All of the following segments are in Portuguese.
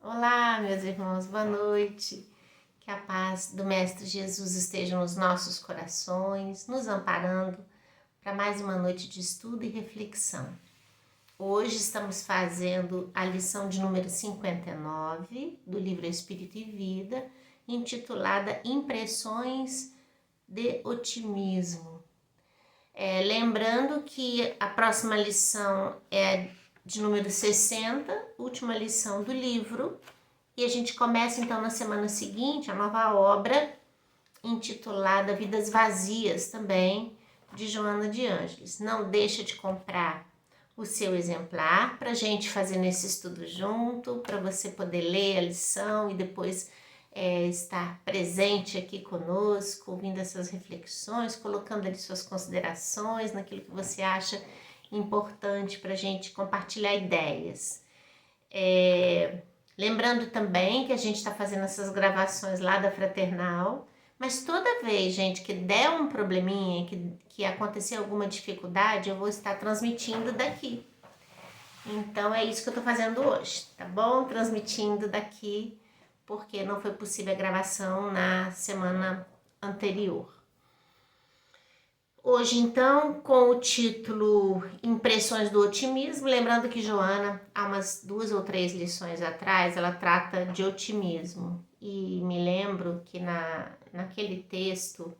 Olá, meus irmãos, boa noite. Que a paz do Mestre Jesus esteja nos nossos corações, nos amparando para mais uma noite de estudo e reflexão. Hoje estamos fazendo a lição de número 59 do livro Espírito e Vida, intitulada Impressões de Otimismo. Lembrando que a próxima lição é de número 60, última lição do livro, e a gente começa então na semana seguinte a nova obra intitulada Vidas Vazias, também de Joana de Ângeles. Não deixa de comprar o seu exemplar para a gente fazer nesse estudo junto, para você poder ler a lição e depois estar presente aqui conosco, ouvindo essas reflexões, colocando ali suas considerações naquilo que você acha importante para a gente compartilhar ideias. Lembrando também que a gente está fazendo essas gravações lá da Fraternal, mas toda vez, gente, que der um probleminha, que acontecer alguma dificuldade, eu vou estar transmitindo daqui. Então é isso que eu estou fazendo hoje, tá bom? Transmitindo daqui, porque não foi possível a gravação na semana anterior. Hoje, então, com o título Impressões do Otimismo, lembrando que Joana, há umas 2 ou 3 lições atrás, ela trata de otimismo. E me lembro que naquele texto,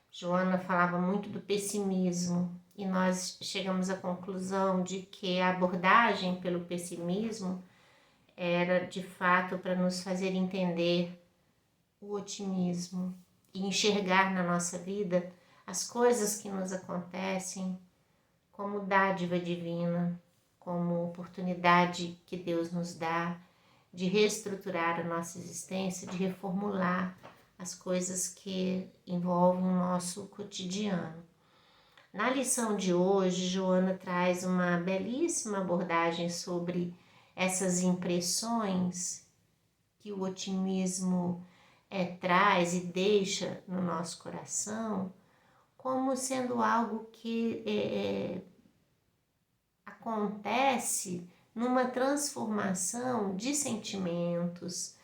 Joana falava muito do pessimismo. E nós chegamos à conclusão de que a abordagem pelo pessimismo era, de fato, para nos fazer entender o otimismo e enxergar na nossa vida as coisas que nos acontecem como dádiva divina, como oportunidade que Deus nos dá de reestruturar a nossa existência, de reformular as coisas que envolvem o nosso cotidiano. Na lição de hoje, Joana traz uma belíssima abordagem sobre essas impressões que o otimismo traz e deixa no nosso coração, como sendo algo que acontece numa transformação de sentimentos,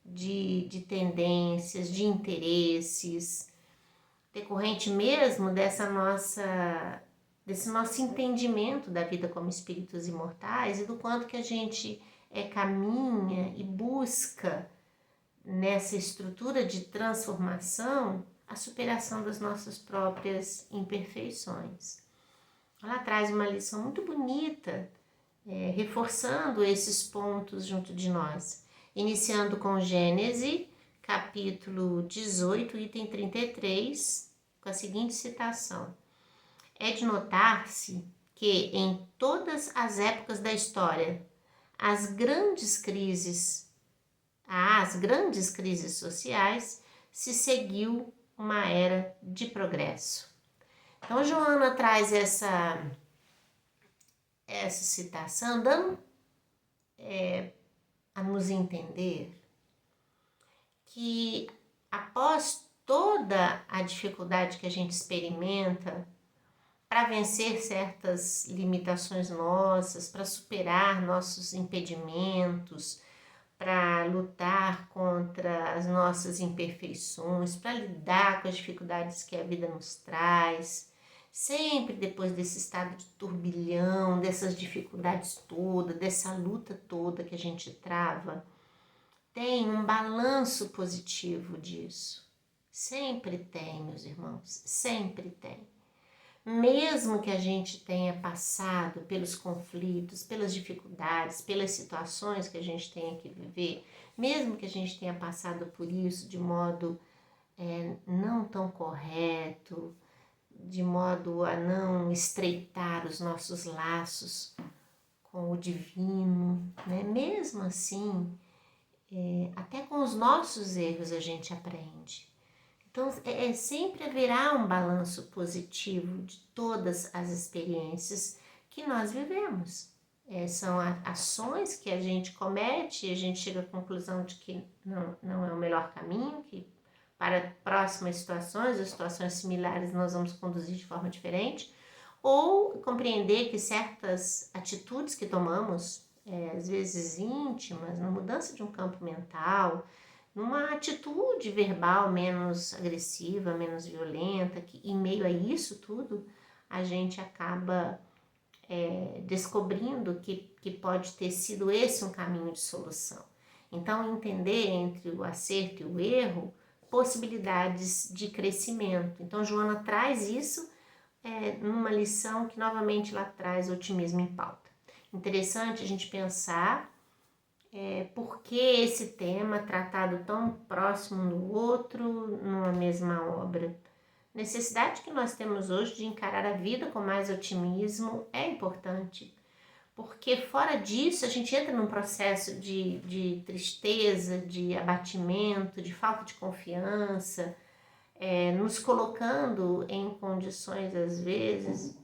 de tendências, de interesses, decorrente mesmo desse nosso entendimento da vida como espíritos imortais e do quanto que a gente caminha e busca nessa estrutura de transformação a superação das nossas próprias imperfeições. Ela traz uma lição muito bonita, reforçando esses pontos junto de nós, iniciando com Gênesis, capítulo 18, item 33, com a seguinte citação: é de notar-se que em todas as épocas da história, às grandes crises sociais, se seguiu uma era de progresso. Então, Joana traz essa citação, dando a nos entender que após toda a dificuldade que a gente experimenta para vencer certas limitações nossas, para superar nossos impedimentos, para lutar contra as nossas imperfeições, para lidar com as dificuldades que a vida nos traz, sempre depois desse estado de turbilhão, dessas dificuldades todas, dessa luta toda que a gente trava, tem um balanço positivo disso. Sempre tem, meus irmãos, sempre tem. Mesmo que a gente tenha passado pelos conflitos, pelas dificuldades, pelas situações que a gente tenha que viver, mesmo que a gente tenha passado por isso de modo não tão correto, de modo a não estreitar os nossos laços com o divino, né? Mesmo assim, até com os nossos erros a gente aprende. Então, sempre haverá um balanço positivo de todas as experiências que nós vivemos. São ações que a gente comete e a gente chega à conclusão de que não é o melhor caminho, que para próximas situações ou situações similares nós vamos conduzir de forma diferente, ou compreender que certas atitudes que tomamos às vezes íntimas, na mudança de um campo mental, numa atitude verbal menos agressiva, menos violenta, que em meio a isso tudo, a gente acaba descobrindo que pode ter sido esse um caminho de solução. Então, entender entre o acerto e o erro, possibilidades de crescimento. Então, Joana traz isso numa lição que novamente ela traz otimismo em pauta. Interessante a gente pensar por que esse tema tratado tão próximo um do outro numa mesma obra. Necessidade que nós temos hoje de encarar a vida com mais otimismo é importante, porque fora disso a gente entra num processo de tristeza, de abatimento, de falta de confiança, nos colocando em condições às vezes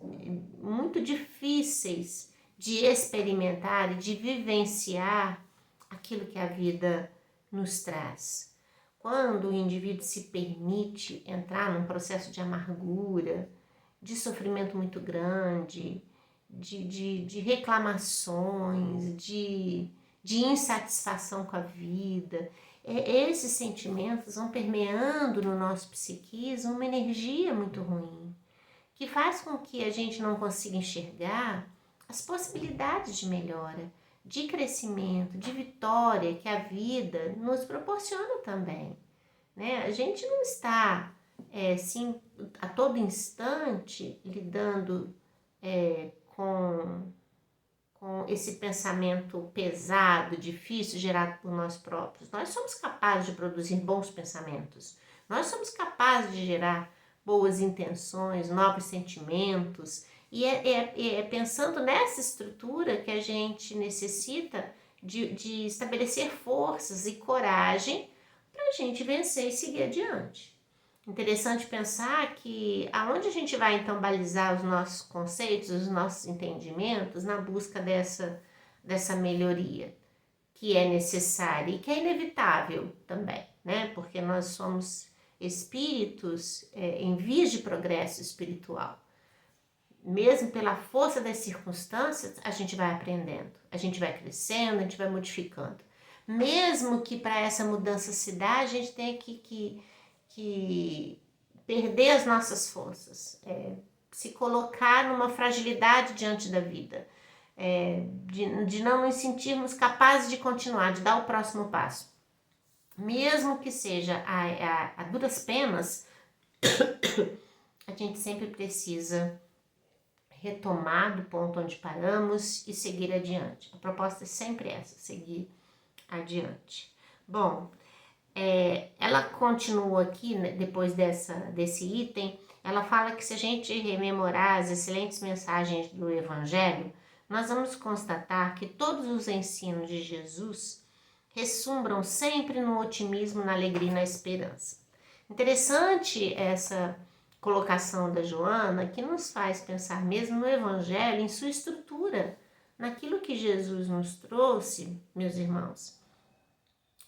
muito difíceis de experimentar e de vivenciar aquilo que a vida nos traz. Quando o indivíduo se permite entrar num processo de amargura, de sofrimento muito grande, de reclamações, de insatisfação com a vida, esses sentimentos vão permeando no nosso psiquismo uma energia muito ruim, que faz com que a gente não consiga enxergar as possibilidades de melhora, de crescimento, de vitória que a vida nos proporciona também, né? A gente não está, sim, a todo instante lidando com esse pensamento pesado, difícil, gerado por nós próprios. Nós somos capazes de produzir bons pensamentos, nós somos capazes de gerar boas intenções, novos sentimentos, e é pensando nessa estrutura que a gente necessita de estabelecer forças e coragem para a gente vencer e seguir adiante. Interessante pensar que aonde a gente vai então balizar os nossos conceitos, os nossos entendimentos na busca dessa melhoria que é necessária e que é inevitável também, né? Porque nós somos espíritos em vias de progresso espiritual. Mesmo pela força das circunstâncias, a gente vai aprendendo, a gente vai crescendo, a gente vai modificando. Mesmo que para essa mudança se dá, a gente tem que perder as nossas forças, se colocar numa fragilidade diante da vida, de não nos sentirmos capazes de continuar, de dar o próximo passo. Mesmo que seja a duras penas, a gente sempre precisa retomar do ponto onde paramos e seguir adiante. A proposta é sempre essa, seguir adiante. Bom, ela continua aqui, né, depois desse item, ela fala que se a gente rememorar as excelentes mensagens do Evangelho, nós vamos constatar que todos os ensinos de Jesus ressumbram sempre no otimismo, na alegria e na esperança. Interessante essa colocação da Joana, que nos faz pensar mesmo no Evangelho, em sua estrutura, naquilo que Jesus nos trouxe, meus irmãos,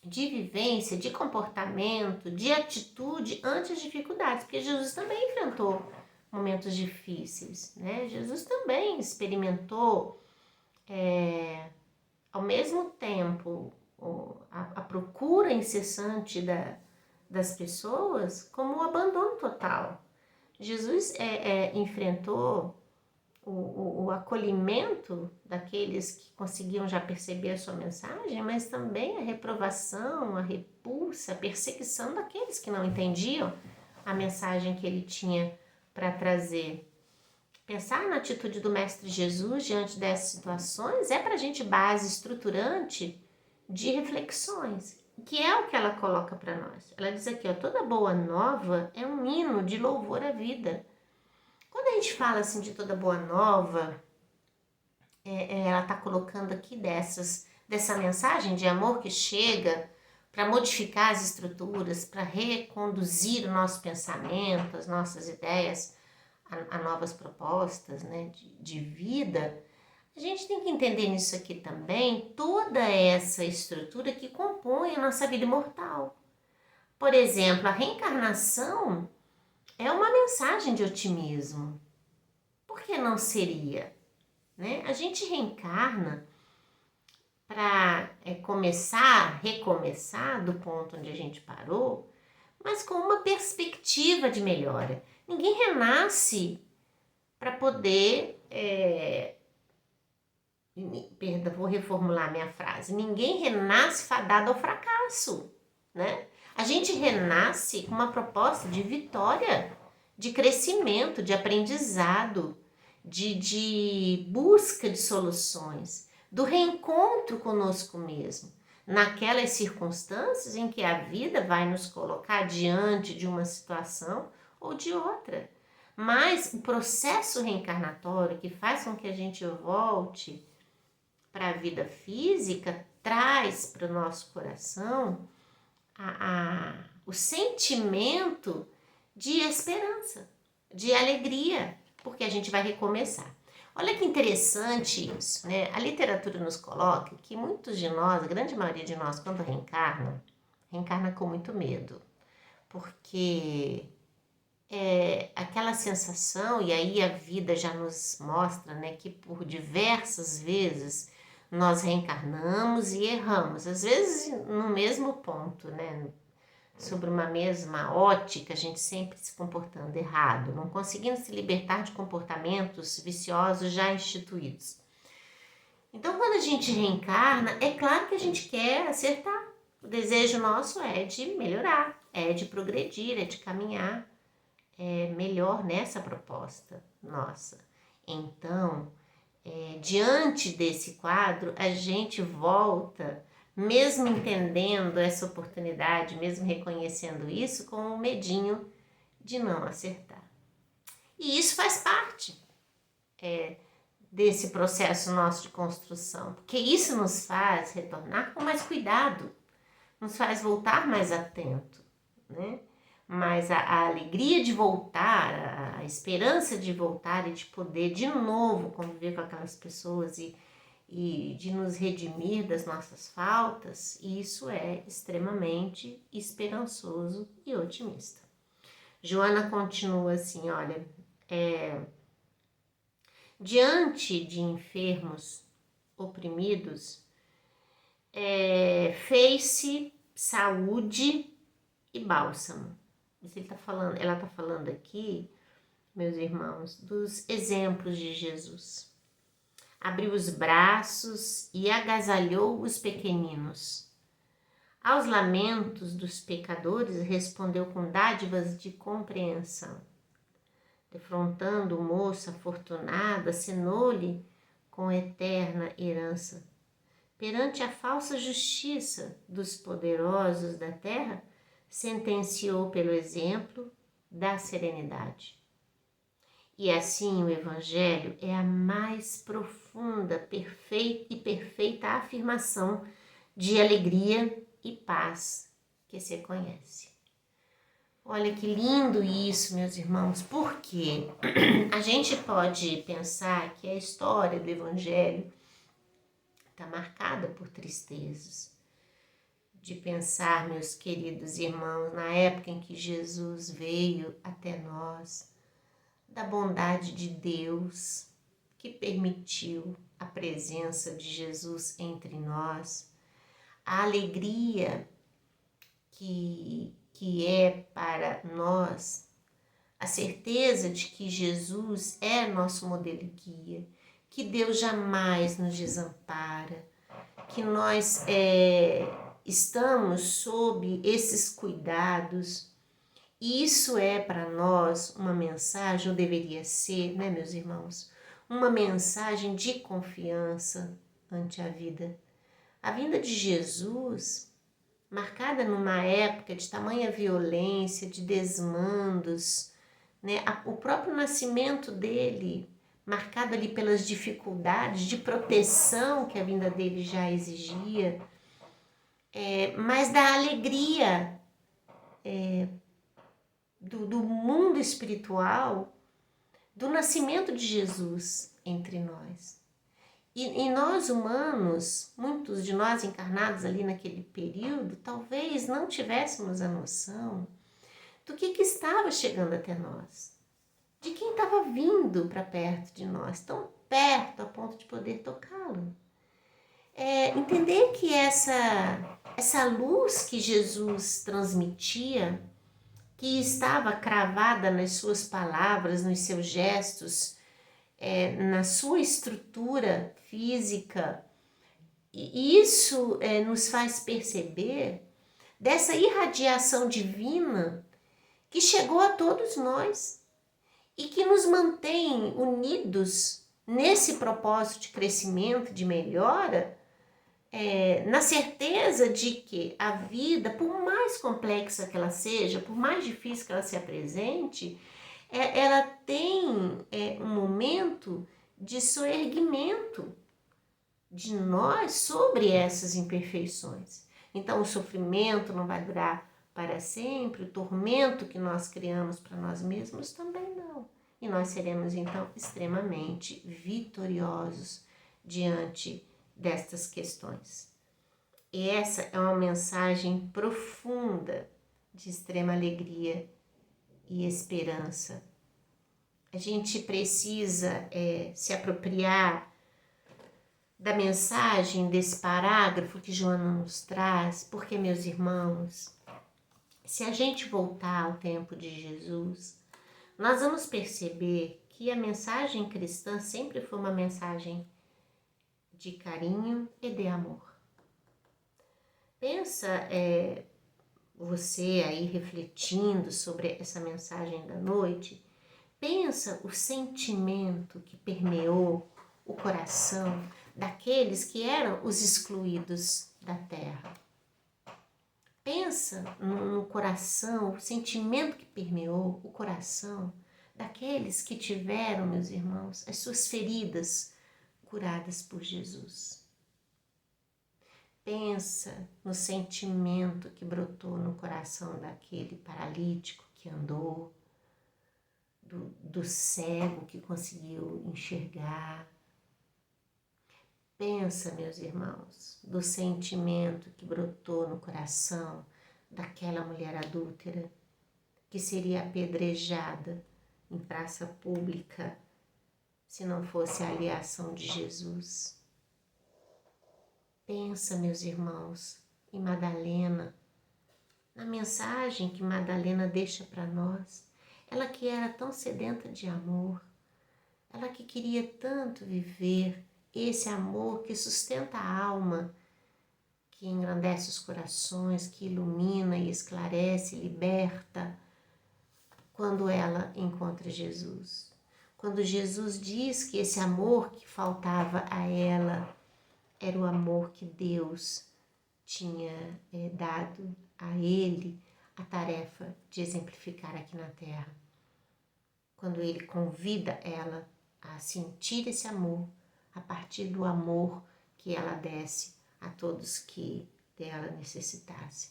de vivência, de comportamento, de atitude ante as dificuldades, porque Jesus também enfrentou momentos difíceis, né? Jesus também experimentou, ao mesmo tempo, a procura incessante das pessoas, como o abandono total. Jesus enfrentou o acolhimento daqueles que conseguiam já perceber a sua mensagem, mas também a reprovação, a repulsa, a perseguição daqueles que não entendiam a mensagem que ele tinha para trazer. Pensar na atitude do Mestre Jesus diante dessas situações é para a gente base estruturante de reflexões, que é o que ela coloca para nós. Ela diz aqui, toda boa nova é um hino de louvor à vida. Quando a gente fala assim de toda boa nova, ela está colocando aqui dessa mensagem de amor que chega para modificar as estruturas, para reconduzir o nosso pensamento, as nossas ideias a novas propostas, né, de vida. A gente tem que entender nisso aqui também toda essa estrutura que compõe a nossa vida imortal. Por exemplo, a reencarnação é uma mensagem de otimismo. Por que não seria? Né? A gente reencarna para recomeçar do ponto onde a gente parou, mas com uma perspectiva de melhora. Ninguém renasce para poder, perdão, vou reformular minha frase, ninguém renasce fadado ao fracasso, né? A gente renasce com uma proposta de vitória, de crescimento, de aprendizado, de busca de soluções, do reencontro conosco mesmo, naquelas circunstâncias em que a vida vai nos colocar diante de uma situação ou de outra. Mas o processo reencarnatório que faz com que a gente volte para a vida física traz para o nosso coração o sentimento de esperança, de alegria, porque a gente vai recomeçar. Olha que interessante isso, né? A literatura nos coloca que muitos de nós, a grande maioria de nós, quando reencarna com muito medo, porque aquela sensação, e aí a vida já nos mostra, né, que por diversas vezes nós reencarnamos e erramos, às vezes no mesmo ponto, né, sobre uma mesma ótica, a gente sempre se comportando errado, não conseguindo se libertar de comportamentos viciosos já instituídos. Então, quando a gente reencarna, é claro que a gente quer acertar. O desejo nosso é de melhorar, é de progredir, é de caminhar melhor nessa proposta nossa. Então, diante desse quadro, a gente volta, mesmo entendendo essa oportunidade, mesmo reconhecendo isso, com um medinho de não acertar. E isso faz parte desse processo nosso de construção, porque isso nos faz retornar com mais cuidado, nos faz voltar mais atento, né? Mas a alegria de voltar, a esperança de voltar e de poder de novo conviver com aquelas pessoas e de nos redimir das nossas faltas, isso é extremamente esperançoso e otimista. Joana continua assim, olha, diante de enfermos oprimidos, fez-se saúde e bálsamo. Ela está falando aqui, meus irmãos, dos exemplos de Jesus. Abriu os braços e agasalhou os pequeninos. Aos lamentos dos pecadores respondeu com dádivas de compreensão. Defrontando o moço afortunado, acenou-lhe com eterna herança. Perante a falsa justiça dos poderosos da terra, sentenciou pelo exemplo da serenidade. E assim o Evangelho é a mais profunda, perfeita afirmação de alegria e paz que se conhece. Olha que lindo isso, meus irmãos, porque a gente pode pensar que a história do Evangelho está marcada por tristezas. De pensar, meus queridos irmãos, na época em que Jesus veio até nós, da bondade de Deus que permitiu a presença de Jesus entre nós, a alegria que é para nós, a certeza de que Jesus é nosso modelo e guia, que Deus jamais nos desampara, que nós estamos sob esses cuidados. Isso é para nós uma mensagem, ou deveria ser, né, meus irmãos? Uma mensagem de confiança ante a vida. A vinda de Jesus, marcada numa época de tamanha violência, de desmandos, né? O próprio nascimento dele, marcado ali pelas dificuldades de proteção que a vinda dele já exigia, mas da alegria do mundo espiritual, do nascimento de Jesus entre nós. E nós humanos, muitos de nós encarnados ali naquele período, talvez não tivéssemos a noção do que estava chegando até nós, de quem estava vindo para perto de nós, tão perto a ponto de poder tocá-lo. Entender que essa luz que Jesus transmitia, que estava cravada nas suas palavras, nos seus gestos, na sua estrutura física, e isso nos faz perceber dessa irradiação divina que chegou a todos nós e que nos mantém unidos nesse propósito de crescimento, de melhora, na certeza de que a vida, por mais complexa que ela seja, por mais difícil que ela se apresente, ela tem um momento de soerguimento de nós sobre essas imperfeições. Então, o sofrimento não vai durar para sempre, o tormento que nós criamos para nós mesmos também não. E nós seremos, então, extremamente vitoriosos diante destas questões. E essa é uma mensagem profunda de extrema alegria e esperança. A gente precisa se apropriar da mensagem desse parágrafo que Joana nos traz, porque, meus irmãos, se a gente voltar ao tempo de Jesus, nós vamos perceber que a mensagem cristã sempre foi uma mensagem de carinho e de amor. Pensa você aí refletindo sobre essa mensagem da noite, pensa o sentimento que permeou o coração daqueles que eram os excluídos da terra. Pensa no coração, o sentimento que permeou o coração daqueles que tiveram, meus irmãos, as suas feridas curadas por Jesus. Pensa no sentimento que brotou no coração daquele paralítico que andou, do cego que conseguiu enxergar. Pensa, meus irmãos, do sentimento que brotou no coração daquela mulher adúltera que seria apedrejada em praça pública se não fosse a aliação de Jesus. Pensa, meus irmãos, em Madalena, na mensagem que Madalena deixa para nós. Ela que era tão sedenta de amor, ela que queria tanto viver esse amor que sustenta a alma, que engrandece os corações, que ilumina e esclarece, liberta, quando ela encontra Jesus. Quando Jesus diz que esse amor que faltava a ela era o amor que Deus tinha dado a ele a tarefa de exemplificar aqui na terra. Quando ele convida ela a sentir esse amor a partir do amor que ela desse a todos que dela necessitassem.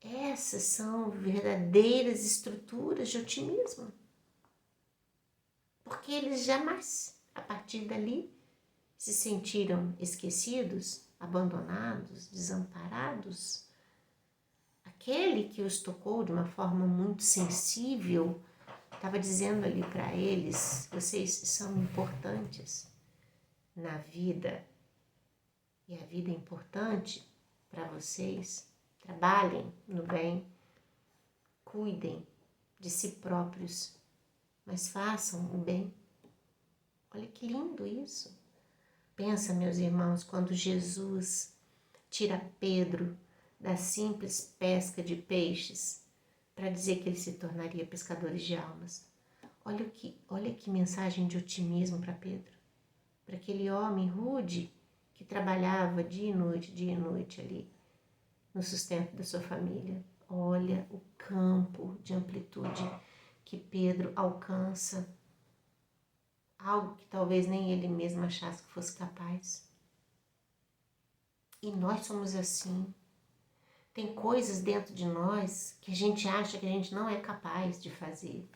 Essas são verdadeiras estruturas de otimismo, porque eles jamais, a partir dali, se sentiram esquecidos, abandonados, desamparados. Aquele que os tocou de uma forma muito sensível estava dizendo ali para eles: vocês são importantes na vida e a vida é importante para vocês. Trabalhem no bem, cuidem de si próprios, mas façam o bem. Olha que lindo isso. Pensa, meus irmãos, quando Jesus tira Pedro da simples pesca de peixes para dizer que ele se tornaria pescador de almas. Olha que mensagem de otimismo para Pedro, para aquele homem rude que trabalhava dia e noite ali no sustento da sua família. Olha o campo de amplitude que Pedro alcança, algo que talvez nem ele mesmo achasse que fosse capaz. E nós somos assim. Tem coisas dentro de nós que a gente acha que a gente não é capaz de fazer,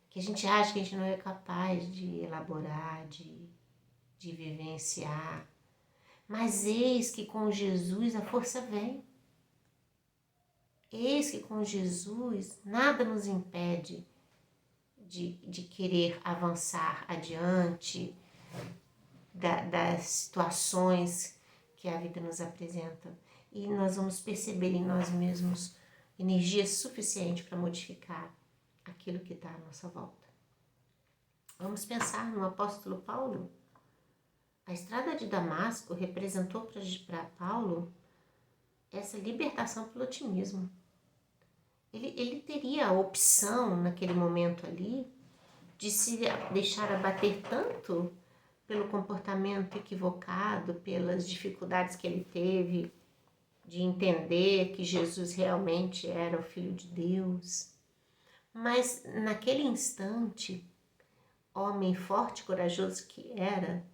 que a gente acha que a gente não é capaz de elaborar, de vivenciar. Mas eis que com Jesus a força vem. Eis que com Jesus nada nos impede de querer avançar adiante, das situações que a vida nos apresenta. E nós vamos perceber em nós mesmos energia suficiente para modificar aquilo que está à nossa volta. Vamos pensar no apóstolo Paulo. A estrada de Damasco representou para Paulo essa libertação pelo otimismo. Ele teria a opção, naquele momento ali, de se deixar abater tanto pelo comportamento equivocado, pelas dificuldades que ele teve de entender que Jesus realmente era o Filho de Deus. Mas naquele instante, homem forte e corajoso que era,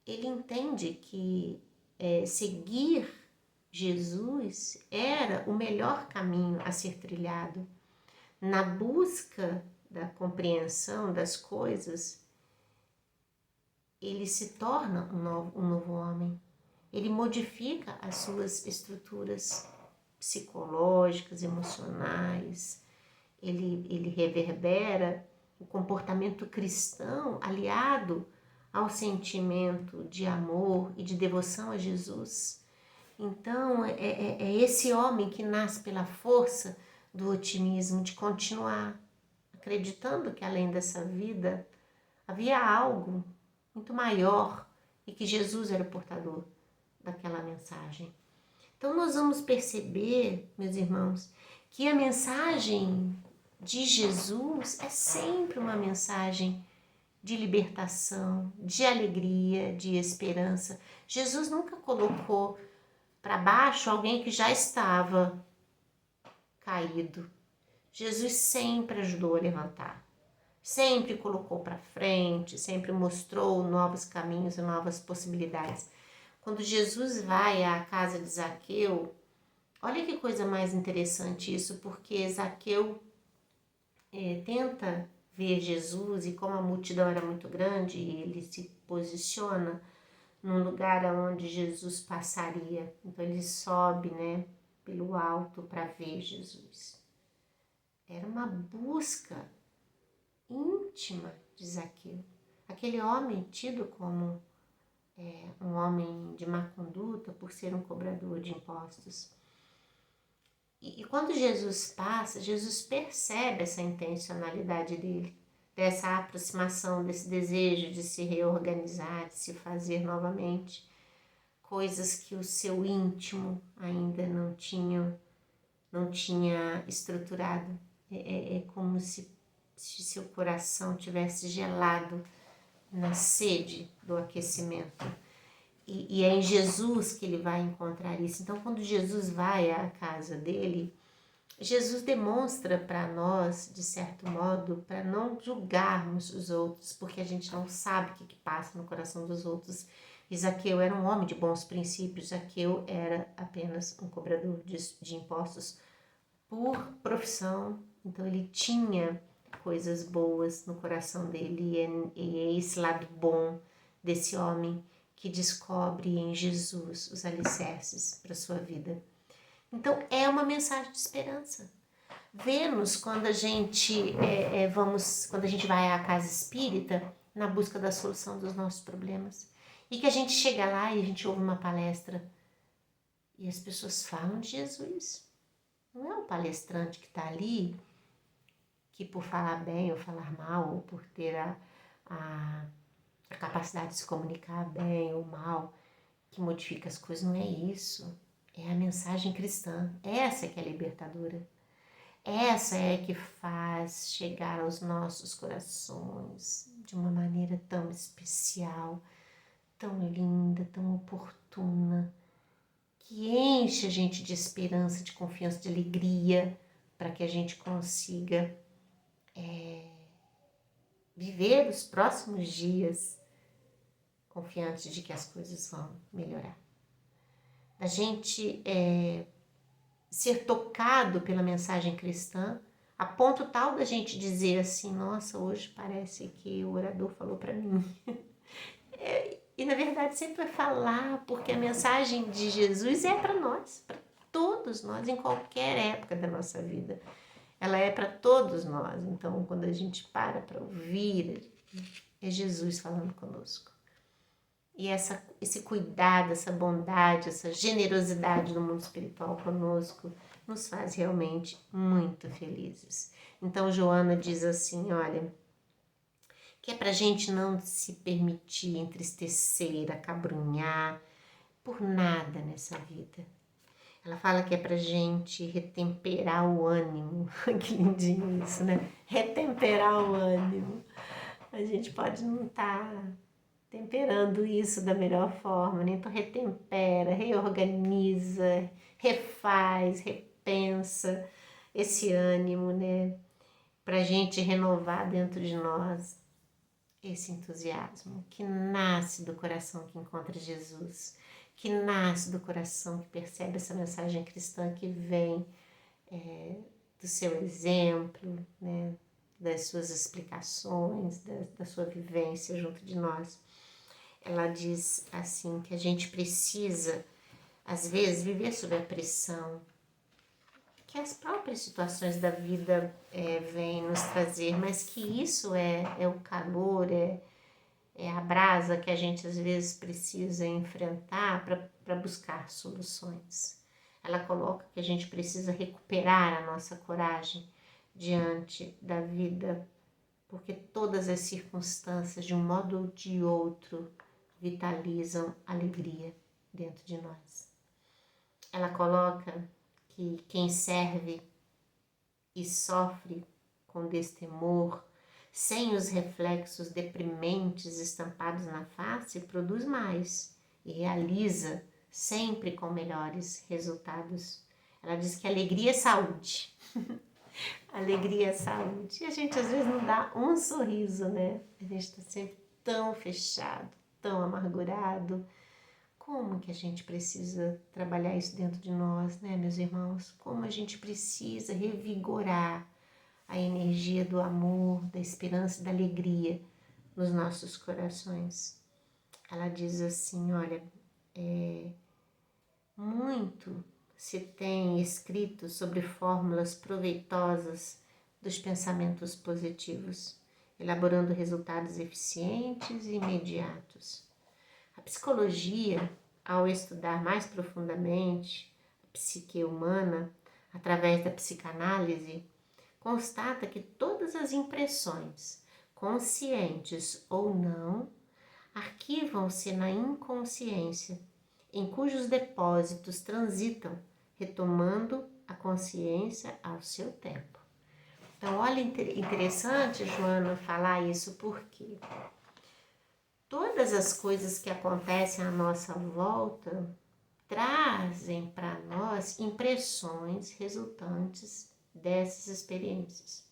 ele entende que seguir Jesus era o melhor caminho a ser trilhado. Na busca da compreensão das coisas, ele se torna um novo homem. Ele modifica as suas estruturas psicológicas, emocionais. Ele reverbera o comportamento cristão aliado ao sentimento de amor e de devoção a Jesus. Então, é esse homem que nasce pela força do otimismo, de continuar acreditando que além dessa vida havia algo muito maior e que Jesus era o portador daquela mensagem. Então, nós vamos perceber, meus irmãos, que a mensagem de Jesus é sempre uma mensagem de libertação, de alegria, de esperança. Jesus nunca colocou para baixo alguém que já estava caído. Jesus sempre ajudou a levantar, sempre colocou para frente, sempre mostrou novos caminhos e novas possibilidades. Quando Jesus vai à casa de Zaqueu, olha que coisa mais interessante isso, porque Zaqueu tenta ver Jesus e como a multidão era muito grande, ele se posiciona num lugar onde Jesus passaria. Então ele sobe, pelo alto para ver Jesus. Era uma busca íntima de Zaqueu. Aquele homem tido como um homem de má conduta por ser um cobrador de impostos. E quando Jesus passa, Jesus percebe essa intencionalidade dele, dessa aproximação, desse desejo de se reorganizar, de se fazer novamente, coisas que o seu íntimo ainda não tinha estruturado. É como se seu coração tivesse gelado na sede do aquecimento. E é em Jesus que ele vai encontrar isso. Então, quando Jesus vai à casa dele, Jesus demonstra para nós, de certo modo, para não julgarmos os outros, porque a gente não sabe o que passa no coração dos outros. E Zaqueu era um homem de bons princípios. Zaqueu era apenas um cobrador de impostos por profissão. Então, ele tinha coisas boas no coração dele, e é esse lado bom desse homem que descobre em Jesus os alicerces para a sua vida. Então, é uma mensagem de esperança. Vemos quando a gente quando a gente vai à casa espírita na busca da solução dos nossos problemas, e que a gente chega lá e a gente ouve uma palestra e as pessoas falam de Jesus. Não é o palestrante que está ali que por falar bem ou falar mal, ou por ter a capacidade de se comunicar bem ou mal, que modifica as coisas. Não é isso. É a mensagem cristã. Essa que é libertadora. Essa é que faz chegar aos nossos corações de uma maneira tão especial, tão linda, tão oportuna, que enche a gente de esperança, de confiança, de alegria, para que a gente consiga viver os próximos dias confiante de que as coisas vão melhorar. A gente ser tocado pela mensagem cristã, a ponto tal da gente dizer assim, nossa, hoje parece que o orador falou para mim. E na verdade sempre vai falar, porque a mensagem de Jesus é para nós, para todos nós, em qualquer época da nossa vida. Ela é para todos nós. Então, quando a gente para ouvir, é Jesus falando conosco. e esse cuidado, essa bondade, essa generosidade do mundo espiritual conosco nos faz realmente muito felizes. Então Joana diz assim, olha, que é para a gente não se permitir entristecer, acabrunhar por nada nessa vida. Ela fala que é pra gente retemperar o ânimo. Que lindinho isso, né? Retemperar o ânimo. A gente pode não estar temperando isso da melhor forma, né? Então retempera, reorganiza, refaz, repensa esse ânimo, né? Pra gente renovar dentro de nós esse entusiasmo que nasce do coração que encontra Jesus, que nasce do coração que percebe essa mensagem cristã que vem do seu exemplo, né, das suas explicações, da sua vivência junto de nós. Ela diz assim que a gente precisa, às vezes, viver sob a pressão que as próprias situações da vida vêm nos trazer, mas que isso é o calor, é a brasa que a gente às vezes precisa enfrentar para buscar soluções. Ela coloca que a gente precisa recuperar a nossa coragem diante da vida, porque todas as circunstâncias, de um modo ou de outro, vitalizam alegria dentro de nós. Ela coloca que quem serve e sofre com destemor, sem os reflexos deprimentes estampados na face, produz mais e realiza sempre com melhores resultados. Ela diz que alegria é saúde. Alegria é saúde. E a gente às vezes não dá um sorriso, né? A gente está sempre tão fechado, tão amargurado. Como que a gente precisa trabalhar isso dentro de nós, né, meus irmãos? Como a gente precisa revigorar a energia do amor, da esperança e da alegria nos nossos corações. Ela diz assim, olha, muito se tem escrito sobre fórmulas proveitosas dos pensamentos positivos, elaborando resultados eficientes e imediatos. A psicologia, ao estudar mais profundamente a psique humana, através da psicanálise, constata que todas as impressões, conscientes ou não, arquivam-se na inconsciência, em cujos depósitos transitam, retomando a consciência ao seu tempo. Então, olha, interessante, Joana, falar isso, porque todas as coisas que acontecem à nossa volta trazem para nós impressões resultantes dessas experiências.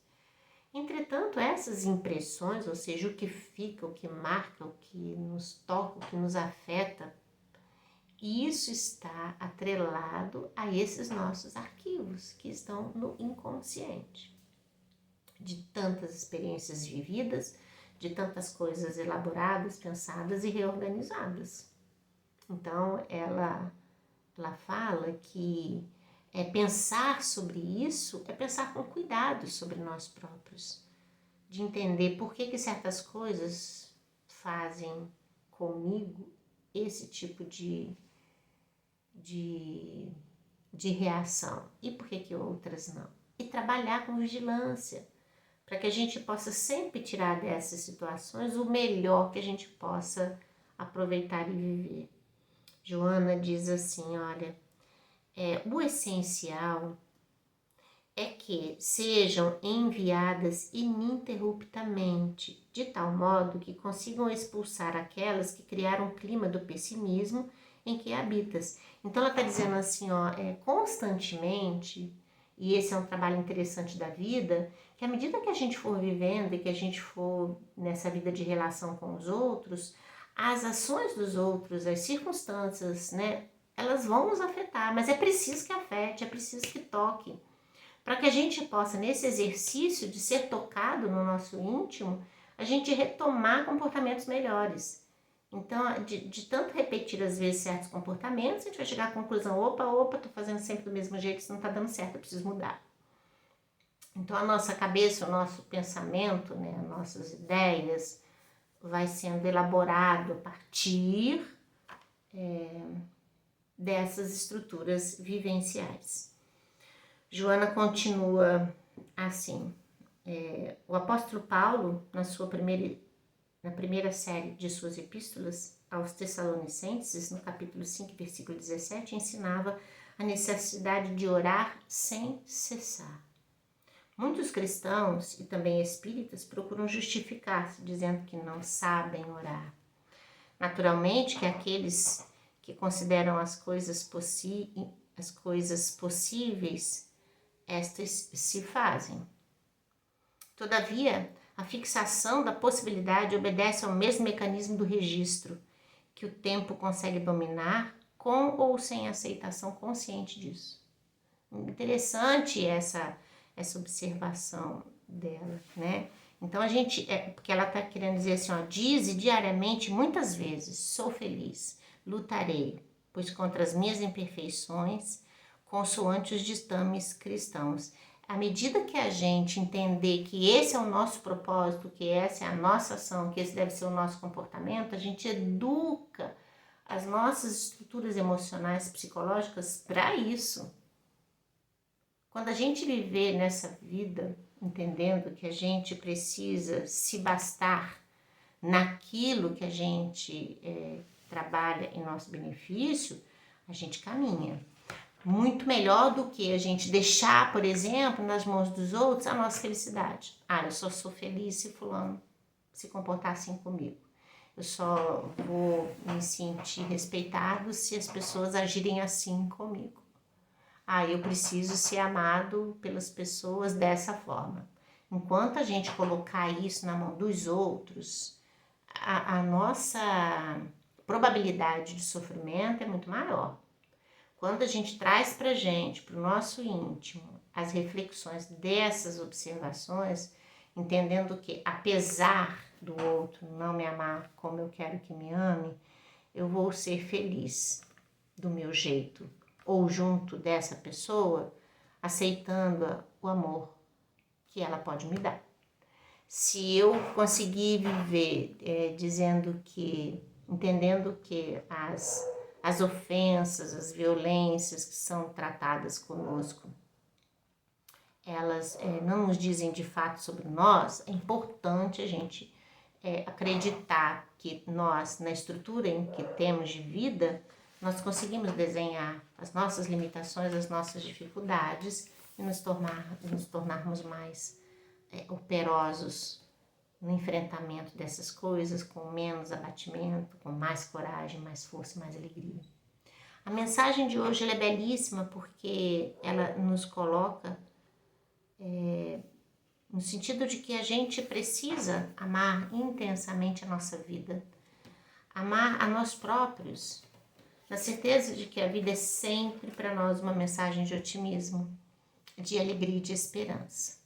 Entretanto, essas impressões, ou seja, o que fica, o que marca, o que nos toca, o que nos afeta, isso está atrelado a esses nossos arquivos que estão no inconsciente. De tantas experiências vividas, de tantas coisas elaboradas, pensadas e reorganizadas. Então, ela fala que pensar sobre isso é pensar com cuidado sobre nós próprios, de entender por que certas coisas fazem comigo esse tipo de reação e por que outras não. E trabalhar com vigilância, para que a gente possa sempre tirar dessas situações o melhor que a gente possa aproveitar e viver. Joana diz assim, olha, o essencial é que sejam enviadas ininterruptamente, de tal modo que consigam expulsar aquelas que criaram o clima do pessimismo em que habitas. Então ela está dizendo assim, constantemente, e esse é um trabalho interessante da vida, que à medida que a gente for vivendo e que a gente for nessa vida de relação com os outros, as ações dos outros, as circunstâncias, né, elas vão nos afetar, mas é preciso que afete, é preciso que toque, para que a gente possa, nesse exercício de ser tocado no nosso íntimo, a gente retomar comportamentos melhores. Então, de tanto repetir às vezes certos comportamentos, a gente vai chegar à conclusão, opa, tô fazendo sempre do mesmo jeito, isso não tá dando certo, eu preciso mudar. Então, a nossa cabeça, o nosso pensamento, né, as nossas ideias, vai sendo elaborado a partir dessas estruturas vivenciais. Joana continua assim. O apóstolo Paulo, na primeira série de suas epístolas aos Tessalonicenses, no capítulo 5, versículo 17, ensinava a necessidade de orar sem cessar. Muitos cristãos e também espíritas procuram justificar-se, dizendo que não sabem orar. Naturalmente que aqueles que consideram as coisas possíveis, estas se fazem. Todavia, a fixação da possibilidade obedece ao mesmo mecanismo do registro, que o tempo consegue dominar com ou sem aceitação consciente disso. Interessante essa observação dela, né? Então porque ela está querendo dizer assim, dize diariamente, muitas vezes, sou feliz, lutarei, pois contra as minhas imperfeições, consoante os ditames cristãos. À medida que a gente entender que esse é o nosso propósito, que essa é a nossa ação, que esse deve ser o nosso comportamento, a gente educa as nossas estruturas emocionais, psicológicas para isso. Quando a gente viver nessa vida, entendendo que a gente precisa se bastar naquilo que a gente trabalha em nosso benefício, a gente caminha. Muito melhor do que a gente deixar, por exemplo, nas mãos dos outros a nossa felicidade. Eu só sou feliz se fulano se comportar assim comigo. Eu só vou me sentir respeitado se as pessoas agirem assim comigo. Eu preciso ser amado pelas pessoas dessa forma. Enquanto a gente colocar isso na mão dos outros, a nossa probabilidade de sofrimento é muito maior. Quando a gente traz para a gente, para o nosso íntimo, as reflexões dessas observações, entendendo que apesar do outro não me amar como eu quero que me ame, eu vou ser feliz do meu jeito, ou junto dessa pessoa, aceitando o amor que ela pode me dar. Se eu conseguir viver entendendo que as ofensas, as violências que são tratadas conosco, elas não nos dizem de fato sobre nós, é importante a gente acreditar que nós, na estrutura em que temos de vida, nós conseguimos desenhar as nossas limitações, as nossas dificuldades e nos tornarmos mais operosos no enfrentamento dessas coisas, com menos abatimento, com mais coragem, mais força, mais alegria. A mensagem de hoje ela é belíssima porque ela nos coloca no sentido de que a gente precisa amar intensamente a nossa vida, amar a nós próprios, na certeza de que a vida é sempre para nós uma mensagem de otimismo, de alegria e de esperança.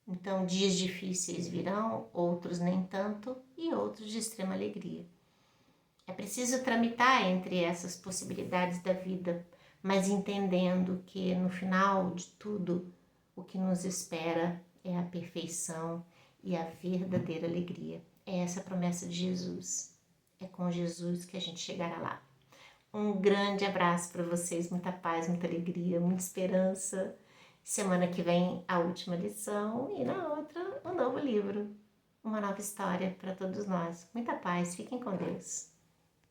Então, dias difíceis virão, outros nem tanto e outros de extrema alegria. É preciso tramitar entre essas possibilidades da vida, mas entendendo que no final de tudo, o que nos espera é a perfeição e a verdadeira alegria. É essa a promessa de Jesus. É com Jesus que a gente chegará lá. Um grande abraço para vocês, muita paz, muita alegria, muita esperança. Semana que vem, a última lição e na outra, um novo livro, uma nova história para todos nós. Muita paz, fiquem com Deus.